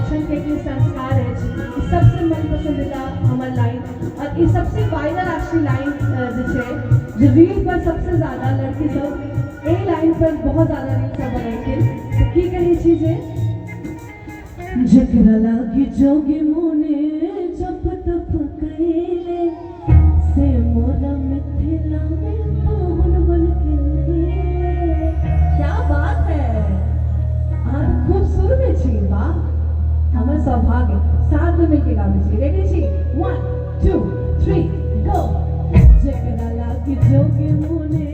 Action के लिए संस्कार है ई सबसे मन पसंदीदा हमर लाइन और ई सबसे वायरल आखिरी लाइन जे छे जो रील पर सबसे ज्यादा लड़की सब ए लाइन पर बहुत ज्यादा रील सब बनेलखिन तो की कहै छी जे जकरा लागी जोगी मोने जप तप कइले से मोरा मिथिला में पावन बन के। क्या बात है, आप खूब सुर में छी, वाह हमर सौभाग्य। साथ में मिलके गाबे छी, रेडी छी 1 2 3 गो। जकरा लागी जोगी मोने